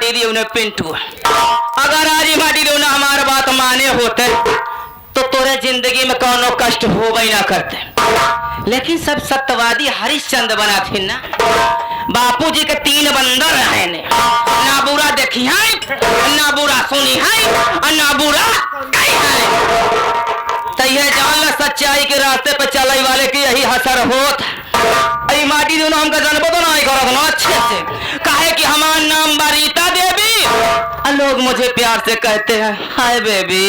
कह दी उन्हें पिंटू, अगर आज माटी ने हमारे बात माने होते तो तोरे जिंदगी में कोनो कष्ट हो ही ना करते। लेकिन सब सत्यवादी हरिश्चंद्र बना थे ना। बापूजी के 3 बंदर रहे ने, ना बुरा देखी है, ना बुरा सुनी है, और ना बुरा कही है। तो यह जान ला सच्चाई के रास्ते पे चलने वाले की यही असर होत। अरे माटी दोनों हमका जानबो तो नहीं करत ना अच्छे से, काहे कि हमारा नाम बारीता देवी और लोग मुझे प्यार से कहते हैं हाय बेबी।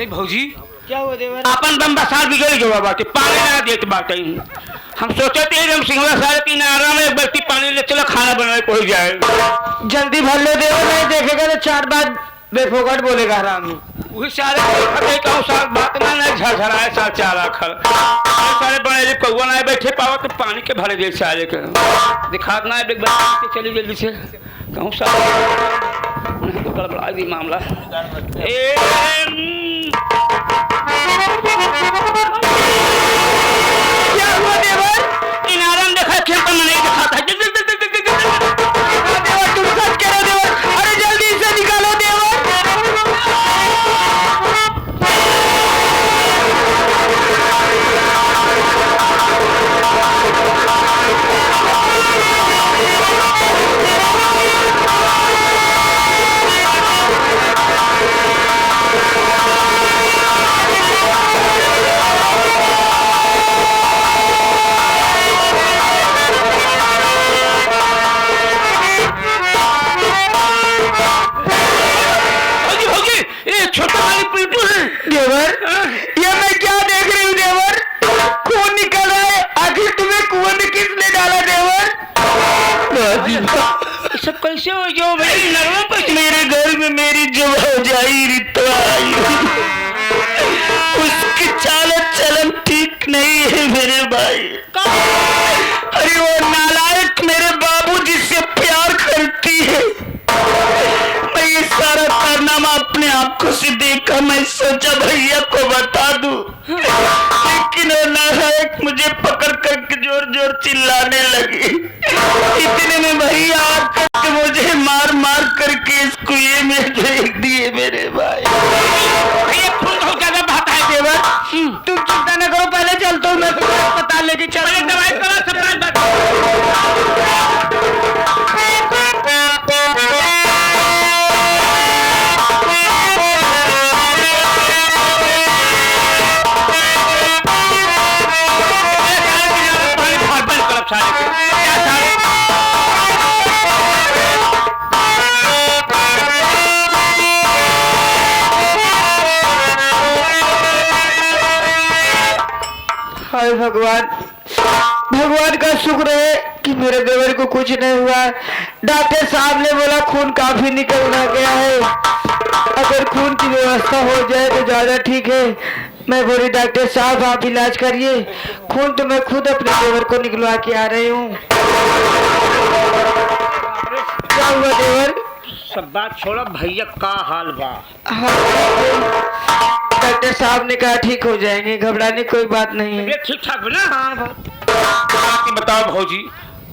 भौजी क्या हुआ देवर? अपन बम बसार बिगड़ गया बाटे, पानी ना देत बाटे। हम सोचे थे हम सिंगला साल की नारा में एक बाल्टी पानी ले चलो खाना बनाए को जाए। जल्दी भर लो देवर, नहीं देखेगा तो 4 बार बेफोकट बोलेगा हरामी। वही सारे खटे का साल बात ना झरझराए साल चारा खर सारे बने कौवा ना बैठे पावा तो पानी के भरे दे सारे के दिखात ना एक बार चली जल्दी से कहूं साल तो गड़बड़ा दी मामला। क्या हुआ देवर? इनारम देखा खेल पर नहीं दिखा था। देवर तुम सच कह रहे हो देवर, अरे जल्दी इसे निकालो देवर। देवर ये मैं क्या देख रही हूँ देवर? खून निकल रहा है, आखिर तुम्हें कुएं में किसने डाला देवर? सब कैसे हो जाओ भाई नरवा पर मेरे घर में मेरी जो जाई रिता आई, उसकी चालत चलन ठीक नहीं है मेरे भाई। अरे वो नालायक मेरे बाबू जिससे प्यार करती है, मैं ये सारा कारनामा अपने आंखों से देखा, मैं सोचा भैया को बता दूं, लेकिन वो नालायक मुझे पकड़ करके जोर जोर चिल्लाने लगी। इतने में भैया आकर के मुझे मार मार करके इस कुएं में फेंक दिए मेरे भाई। ये खून हो ज्यादा बहता है देवर तुम चिंता न करो, पहले चलता हूँ मैं तुम्हें अस्पताल लेके चल। दवाई करो सब हाय भगवान, भगवान का शुक्र है कि मेरे देवर को कुछ नहीं हुआ। डॉक्टर साहब ने बोला खून काफी निकलना गया है, अगर खून की व्यवस्था हो जाए तो ज्यादा ठीक है। मैं बोली डॉक्टर साहब आप इलाज करिए, खून तो मैं खुद अपने देवर को निकलवा के आ रही हूँ। क्या हुआ देवर? सब बात छोड़ो, भैया का हाल बा? डॉक्टर साहब ने कहा ठीक हो जाएंगे, घबराने कोई बात नहीं है। ठीक ठाक बना। हाँ बताओ भौजी,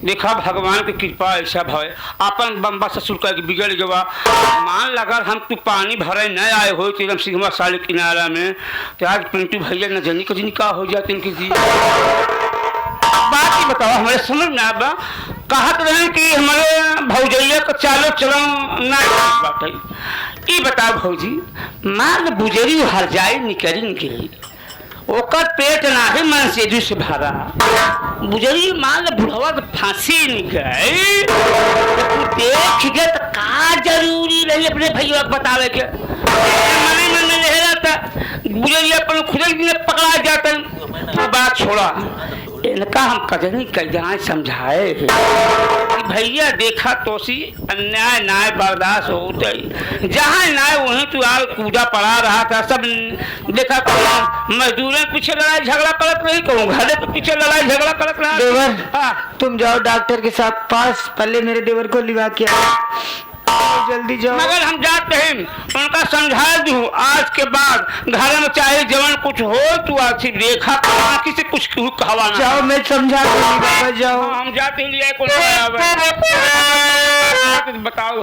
देखा भगवान की कृपा ऐसा भाई अपन बम्बा ससुर का बिगड़ गया। मान लगा हम तू पानी भरे न आए हो एकदम सिंहवा साल किनारा में, तो आज पिंटू भैया न जानी कभी निकाह हो जाते इनकी जी। बात ही बताओ हमारे समझ में आबा, कहत रहे कि हमारे भौजैया को चालो चलो ना बात है। ये बताओ भौजी, माल बुजरी हर जाए निकलेंगे, ओकर पेट ना है मन से दूर से भरा, बुजरी माल बुढ़वा तो फांसी निकले देख गए तो का जरूरी रही अपने भैया को बतावे के। मने मन में रह रहा था बुजरी अपन खुद ही पकड़ा जाता। बात छोड़ा इनका हम कदनी कहीं समझाए कि भैया देखा तो सी अन्याय न्याय बर्दाश्त होता ही, जहाँ न्याय वहीं तू आल कूदा पड़ा रहा था। सब देखा मजदूरों पीछे लड़ाई झगड़ा करत नहीं, कहूँ घरे के पीछे लड़ाई झगड़ा करत रहा। देवर हाँ। तुम जाओ डॉक्टर के साथ पास, पहले मेरे देवर को लिवा के आओ, जल्दी जाओ। मगर हम जाते हैं उनका समझा दूं आज के बाद घर में चाहे जवन कुछ हो तू आज देखा किसी कुछ कहवा ना। जाओ मैं समझा दूंगी बाबा, जाओ। हाँ, हम जाते लिए बताओ।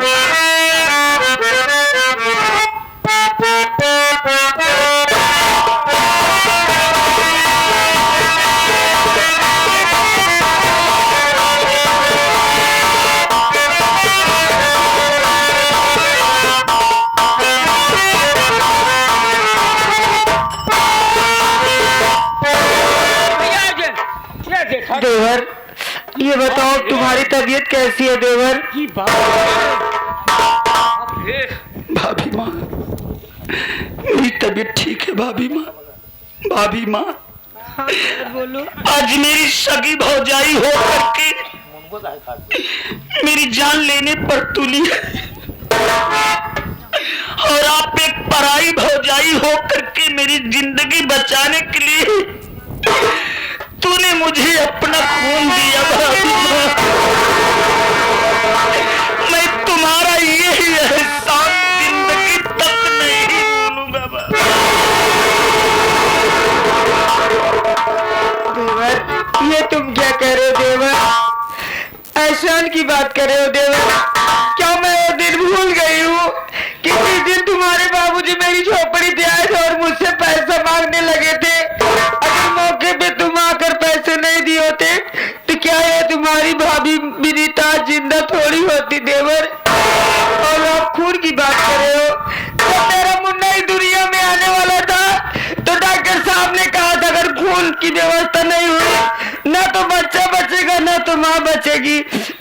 देवर ये बताओ तुम्हारी तबीयत कैसी है देवर? भाभी माँ मेरी तबीयत ठीक है भाभी माँ। भाभी माँ बोलो। आज मेरी सगी भौजाई हो करके मेरी जान लेने पर तुली है, और आप एक पराई भौजाई हो करके मेरी जिंदगी बचाने के लिए तूने मुझे अपना खून दिया। मैं तुम्हारा यही एहसान जिंदगी तक नहीं भूलूंगा। देवर ये तुम क्या कह रहे हो देवर? एहसान की बात कर रहे हो देवर? क्या मैं वो दिन भूल गई हूँ कि जिस दिन तुम्हारे बाबूजी मेरी झोपड़ी पे आए थे और मुझसे पैसा मांगने लगे थे? अगर मौके पे तुम आकर पैसे नहीं दिए होते तो क्या ये तुम्हारी भाभी विनीता जिंदा थोड़ी होती देवर? और आप खून की बात कर रहे हो? जब मेरा मुन्ना इस दुनिया में आने वाला था तो डॉक्टर साहब ने कहा था अगर खून की व्यवस्था नहीं हुई ना तो बच्चा बचेगा ना तो माँ बचेगी।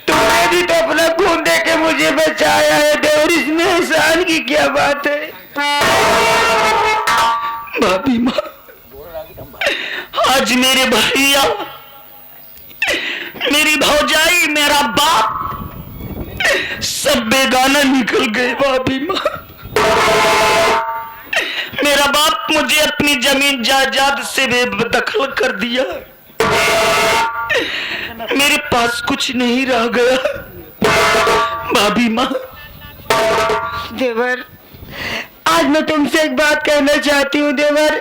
तुमने भी तो अपना खून दे के मुझे बचाया है देवर, इसमें एहसान की क्या बात है? भाभी माँ आज मेरे भैया मेरी भौजाई मेरा बाप सब बेगाना निकल गए। भाभी माँ मेरा बाप मुझे अपनी जमीन जायदाद से बेदखल कर दिया, मेरे पास कुछ नहीं रह गया। भाभी माँ देवर आज मैं तुमसे एक बात कहना चाहती हूँ देवर,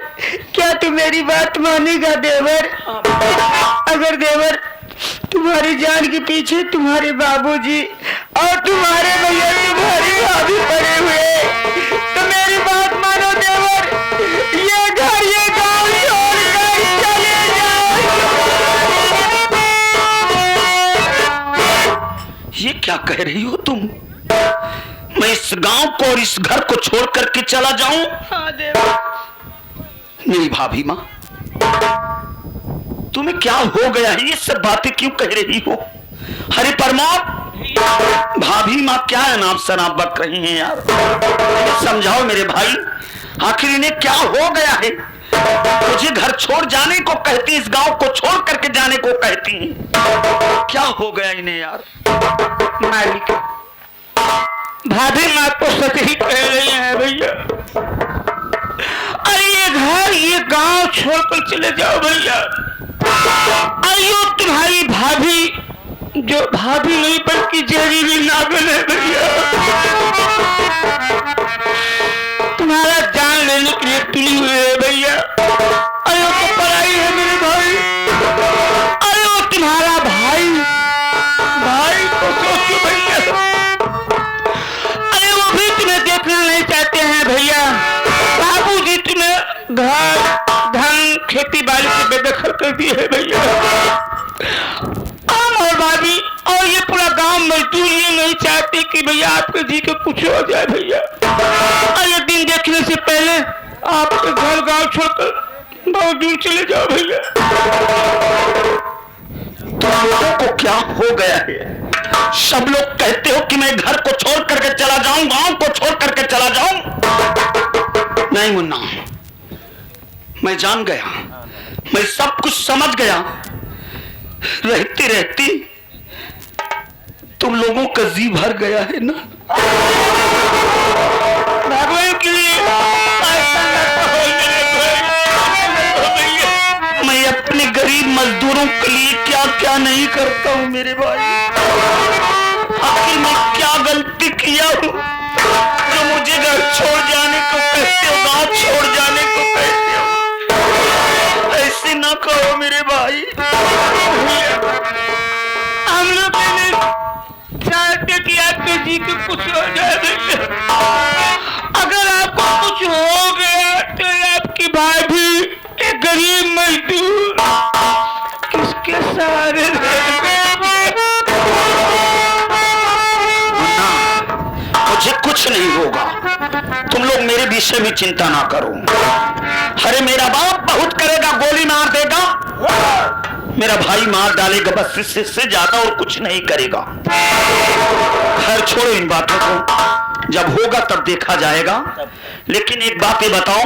क्या तुम मेरी बात मानेगा देवर? अगर देवर तुम्हारी जान के पीछे तुम्हारे बाबूजी और तुम्हारे भैया तुम्हारी भाभी पड़े हुए तो मेरी बात मानो देवर, ये घर ये गांव छोड़कर चले जाओ। ये क्या कह रही हो तुम? मैं इस गांव को और इस घर को छोड़ करके चला जाऊं? हाँ देवर। मेरी भाभी माँ तुम्हें क्या हो गया है? ये सब बातें क्यों कह रही हो? हरे परमात्मा भाभी माँ क्या अनाप शनाप बक रही हैं यार, समझाओ मेरे भाई, आखिर इन्हें क्या हो गया है? मुझे घर छोड़ जाने को कहती, इस गांव को छोड़ करके जाने को कहती, क्या हो गया इन्हें यार? मालिक भाभी माँ तो सच ही कह रही है भैया, अरे ये घर ये गांव छोड़कर चले जाओ भैया। अयो तुम्हारी भाभी जो भाभी नहीं बल्कि जहरीली नागिन है भैया, तुम्हारा जान लेने के लिए तुली हुई है भैया। अयो तो पराई है मेरे भाई, अयो तुम्हारा भाई भाई को सोचो भैया, अरे वो भी तुम्हें देखना नहीं चाहते हैं भैया। बाबूजी तुम्हें घर धन खेती बाड़ी से बेदखल कर दिए है भैया। हम और भाभी और ये पूरा गांव मजदूर ये नहीं चाहते कि भैया आपके जी को कुछ हो जाए भैया। और ये दिन देखने से पहले आपके घर गांव छोड़कर बहुत दूर चले जाओ भैया। तुम लोगों को क्या हो गया है? सब लोग कहते हो कि मैं घर को छोड़ करके चला जाऊं, गांव को छोड़ करके चला जाऊं। नहीं मुन्ना, मैं जान गया, मैं सब कुछ समझ गया। रहते रहते तुम लोगों का जी भर गया है ना। भगवान के लिए ऐसा न कहो मेरे भाई। मैं अपने गरीब मजदूरों के लिए क्या क्या नहीं करता हूँ मेरे भाई। आखिर मैं क्या गलती किया हूँ जो मुझे घर छोड़ जाने को कहते हो, गांव छोड़ जाने को कहते हो। ऐसे ना कहो मेरे भाई। हम लोग चाहते कि आपके जी को कुछ हो जाए। अगर आपको कुछ हो गया तो आपकी भाई भी एक गरीब मजदूर किसके सहारे मुझे कुछ नहीं होगा, तुम लोग मेरे विषय में चिंता ना करो। अरे मेरा बाप बहुत करेगा, गोली मार देगा, मेरा भाई मार डालेगा, बस इससे ज्यादा और कुछ नहीं करेगा। खैर छोड़ो इन बातों को, जब होगा तब देखा जाएगा। लेकिन एक बात ये बताओ,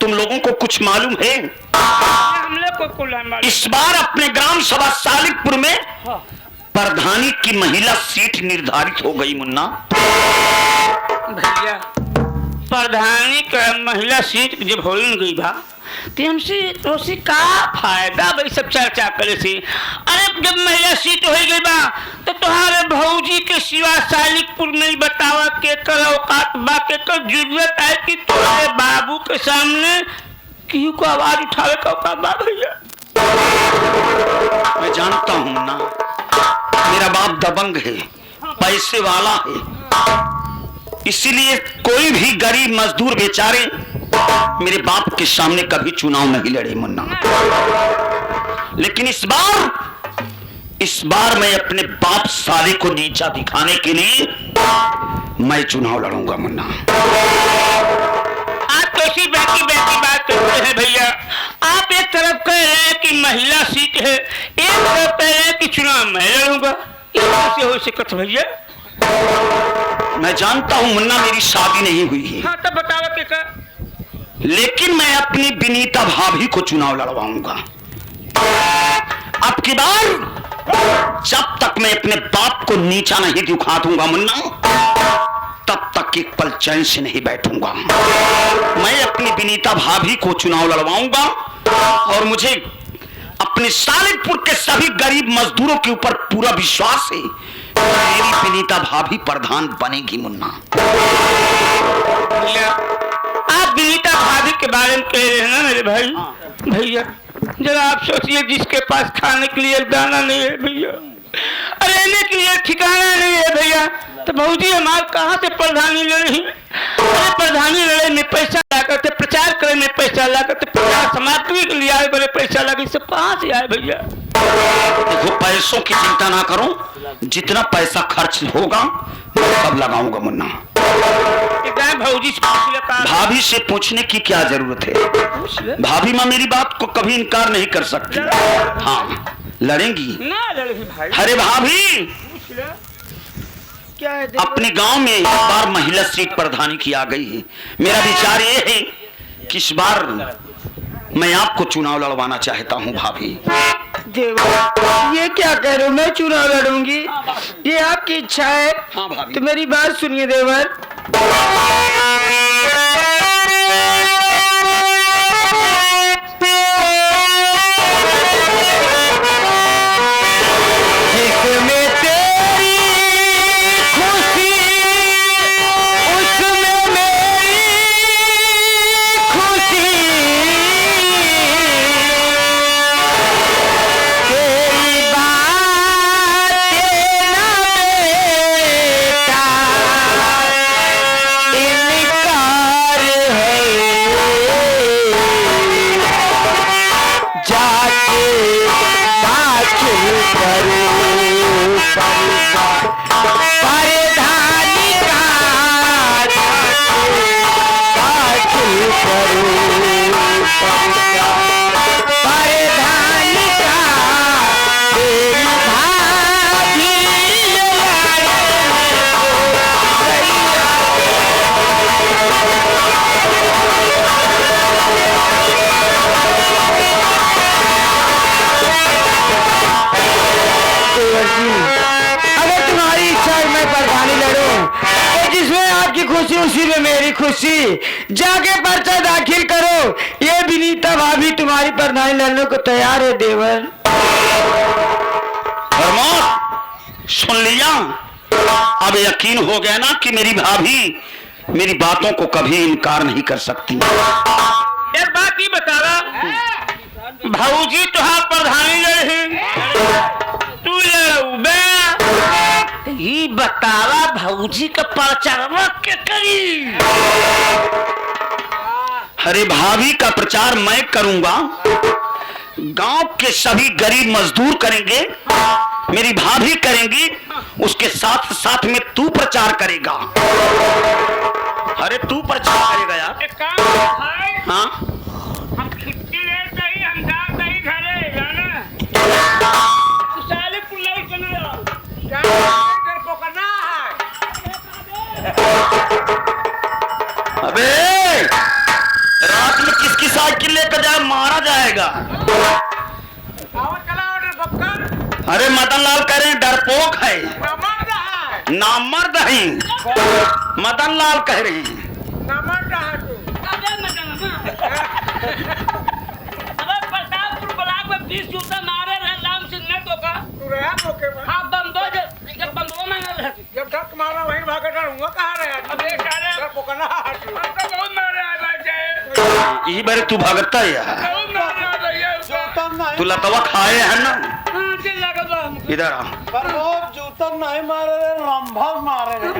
तुम लोगों को कुछ मालूम है? हम लोग को कुल इस बार अपने ग्राम सभा सालिकपुर में प्रधानी की महिला सीट निर्धारित हो गई मुन्ना। भैया प्रधानी का महिला सीट जब हो गई बा तो हमसे तो का फायदा भाई सब चर्चा करे से। अरे जब महिला सीट हो गई बा तो तुम्हारे भौजी के सिवा सालिकपुर में ही बतावा के कर औकात बा के कर जरूरत है कि तुम्हारे बाबू के सामने क्यों को आवाज उठावे का औकात बा भैया। मैं जानता हूं ना, मेरा बाप दबंग है, पैसे वाला है, इसीलिए कोई भी गरीब मजदूर बेचारे मेरे बाप के सामने कभी चुनाव नहीं लड़े मुन्ना। लेकिन इस बार मैं अपने बाप साले को नीचा दिखाने के लिए मैं चुनाव लड़ूंगा मुन्ना। आप कैसी बैठी बात करते हैं भैया। आप एक तरफ कह रहे हैं कि महिला सीट है, एक तरफ कह रहे हैं कि चुनाव मैं लड़ूंगा, कैसे हो सकता भैया। मैं जानता हूं मुन्ना मेरी शादी नहीं हुई है। हाँ तब बताओ क्या। लेकिन मैं अपनी विनीता भाभी को चुनाव लड़वाऊंगा। अब की बार जब तक मैं अपने बाप को नीचा नहीं दिखा दूंगा मुन्ना, तब तक एक पल चैन से नहीं बैठूंगा। मैं अपनी विनीता भाभी को चुनाव लड़वाऊंगा और मुझे अपने सालिकपुर के सभी गरीब मजदूरों के ऊपर पूरा विश्वास है, मेरी विनीता भाभी प्रधान बनेगी मुन्ना। आप विनीता भाभी के बारे में कह रहे हैं ना मेरे भाई। भैया जरा आप सोचिए, जिसके पास खाने के लिए दाना नहीं है भैया, रहने के लिए ठिकाना नहीं है भैया, तो भौजी हमारे कहाँ से प्रधानी लड़े। अरे प्रधानी लड़े में पैसा लगा थे, प्रचार करे में पैसा लगा थे, प्रचार सामग्री के लिए आए बड़े पैसा लगे, सब कहाँ से आए भैया। देखो पैसों की चिंता ना करो, जितना पैसा खर्च होगा मैं सब लगाऊंगा मुन्ना। भौजी से पूछ ले, भाभी से पूछने की क्या जरूरत है, भाभी माँ मेरी बात को कभी इनकार नहीं कर सकती। हाँ लड़ेंगी ना लड़ेगी भाई। अरे भाभी क्या है अपने गांव में इस बार महिला सीट प्रधानी की आ गई है। मेरा विचार ये है कि इस बार मैं आपको चुनाव लड़वाना चाहता हूँ भाभी। देवर ये क्या कह रहे हो, मैं चुनाव लड़ूंगी, ये आपकी इच्छा है। हाँ भाभी। तो मेरी बात सुनिए देवर। इन अच्छा है मैं प्रधानी लड़ूं, तो जिसमें आपकी खुशी उसी में मेरी खुशी। जाके पर्चा दाखिल करो, ये विनीता भाभी तुम्हारी प्रधानी लड़ने को तैयार है देवर। प्रमोद सुन लिया, अब यकीन हो गया ना कि मेरी भाभी मेरी बातों को कभी इनकार नहीं कर सकती। एक बात ही बता रहा, भाऊजी तुहार प्रधानी लड़े, तू लड़े, ये बतावा भाऊजी का प्रचार के करी। अरे भाभी का प्रचार मैं करूंगा, गांव के सभी गरीब मजदूर करेंगे, मेरी भाभी करेंगी, उसके साथ साथ में तू प्रचार करेगा। अरे तू प्रचार करेगा यार। एक काम है, हाँ हम छुट्टी लेते ही हम जाते ही घरे जाना, साले पुल्लाई चलो क्या कर पकड़ना है। अबे रात में किसकी साइकिल लेकर जाए मारा जाएगा। आओ चला ऑर्डर पक्का, अरे मदन लाल कह रहे हैं डरपोक है, नमक है, नामर्द है, मदन लाल कह रहे हैं। नमक है तू। अबे प्रतापपुर ब्लॉक में 20 जूता मारे रहे राम सिंह ने तो का तू रहा मौके में। हां बंदो जब बंदो में ना रहती, जब धक मारा वहीं भागे रहूंगा। कहां रहे अब ये सारे घर पकड़ना है तू। हम तो बहुत मारे हैं भाई, यही बारे तू भागता है यार, बहुत मारे हैं भैया। तू लतवा खाए है ना। हां चल लगा बा इधर आ। पर वो जूता नहीं मारे रे, रंभा मारे रे। ए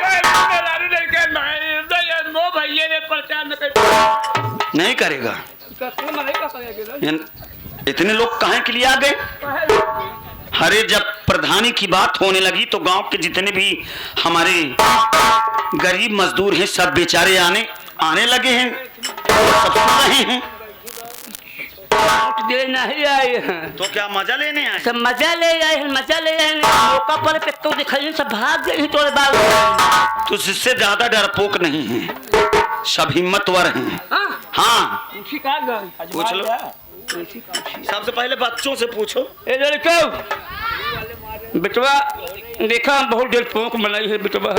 भाई मैं लालू लेके मैं दया मो भैया ने प्रचार न कर नहीं करेगा। तू नहीं कर सकेगा। इतने लोग कहाँ के लिए आ गए? अरे जब प्रधानी की बात होने लगी तो गांव के जितने भी हमारे गरीब मजदूर हैं सब बेचारे आने लगे हैं, सब सुन रहे हैं। दे नहीं आए हैं तो क्या मजा लेने आए? सब मजा ले आए हैं, मजा ले आए हैं। मौका पर पेट्रोल दिखाई सब भाग गए तोरे बाल। तो इससे ज्यादा डरपोक नहीं है, सब हिम्मतवर हैं। हाँ पूछ लो, सबसे पहले बच्चों से पूछो। ए लड़का बेटवा देखा बहुत देर पोंक बनाई है बेटवा।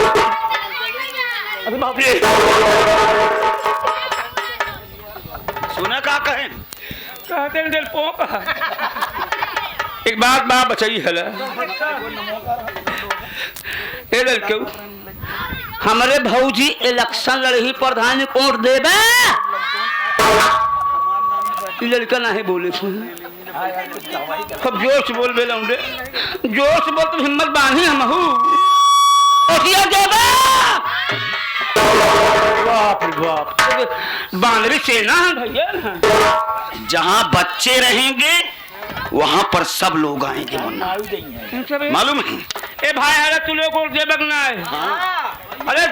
अरे बाप रे सुना का कहें? कहते हैं देर पोंक। एक बात बचाई है ए लड़के, हमारे भौजी इलेक्शन लड़ी प्रधान वोट देबे। लड़का नहीं बोले खूब जोश बोल बेला जोश बोल तो हिम्मत बांधी हम बांधरी सेना है भैया। जहाँ बच्चे रहेंगे वहाँ पर सब लोग आएंगे मुन्ना, मालूम है? ए भाई अरे तू लोग को दे बगना है। अरे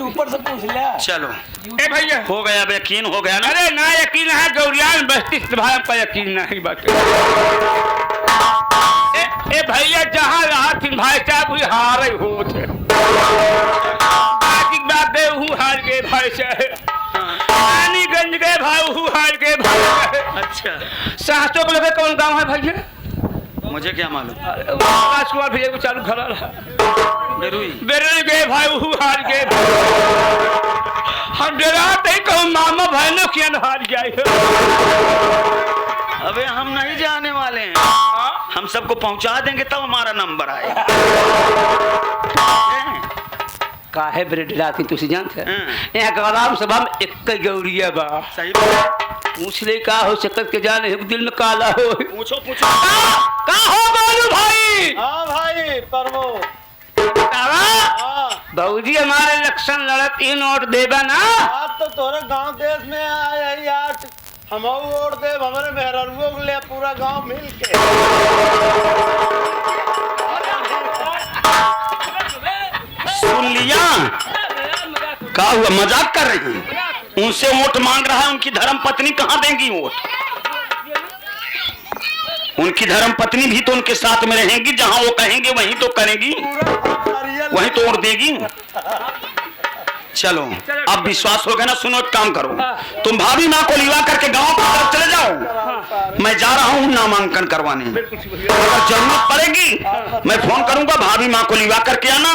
ऊपर से पूछ लिया। चलो ए भैया हो गया, अब यकीन हो गया ना? अरे ना यकीन है गौरियान बस्ती भाई का यकीन नहीं बात। ए भैया जहाँ रहा थी भाई साहब हुई हार ही हो थे, बाकी बात दे हूँ हार गए भाई साहब। रानीगंज गए भाई हूँ हार गए भाई। अच्छा सहसों को लगे कौन गाँव है भैया? मुझे क्या मालूम? राजकुमार भैया को चालू खड़ा रहा। बेरुई गए भाई हूँ हार गए। हम डराते ही कहूँ मामा भाई ने किया हार जाए। अबे हम नहीं जाने वाले हैं, हम सबको पहुंचा देंगे तब हमारा नंबर आएगा। काहे ब्रेड लाती तुसी जानते यहाँ ग्राम सभा में एक गौरिया बा। सही बात। पूछ ले का हो सकत के जाने दिल में काला हो। पूछो पूछो। का हो गोलू भाई? हाँ भाई परमो। भौजी हमारे इलेक्शन लड़त ही नोट देबा ना। आज तो तोरे गांव देश में आए यार, हम वोट दे हमारे मेहरारुओं को ले पूरा गांव मिल के। सुन लिया? क्या हुआ, मजाक कर रहे हैं? उनसे वोट मांग रहा है, उनकी धर्म पत्नी कहाँ देंगी वोट? उनकी धर्म पत्नी भी तो उनके साथ में रहेंगी, जहाँ वो कहेंगे वहीं तो करेंगी, वहीं तो वोट देगी। चलो अब विश्वास हो गया ना। सुनो एक काम करो, तुम भाभी माँ को लिवा करके गांव की तरफ चले जाओ। मैं जा रहा हूँ नामांकन करवाने। अगर जरूरत पड़ेगी मैं फोन करूंगा, भाभी माँ को लिवा करके आना।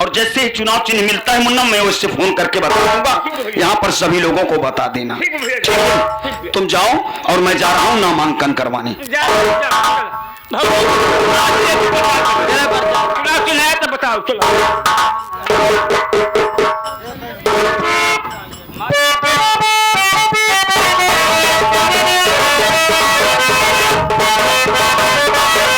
और जैसे ही चुनाव चिन्ह मिलता है मुन्ना, मैं उससे फोन करके बता दूंगा, यहाँ पर सभी लोगों को बता देना। ठीक है, तुम जाओ और मैं जा रहा हूँ नामांकन करवाने। चुनाव चिन्ह है तो बताओ। चलो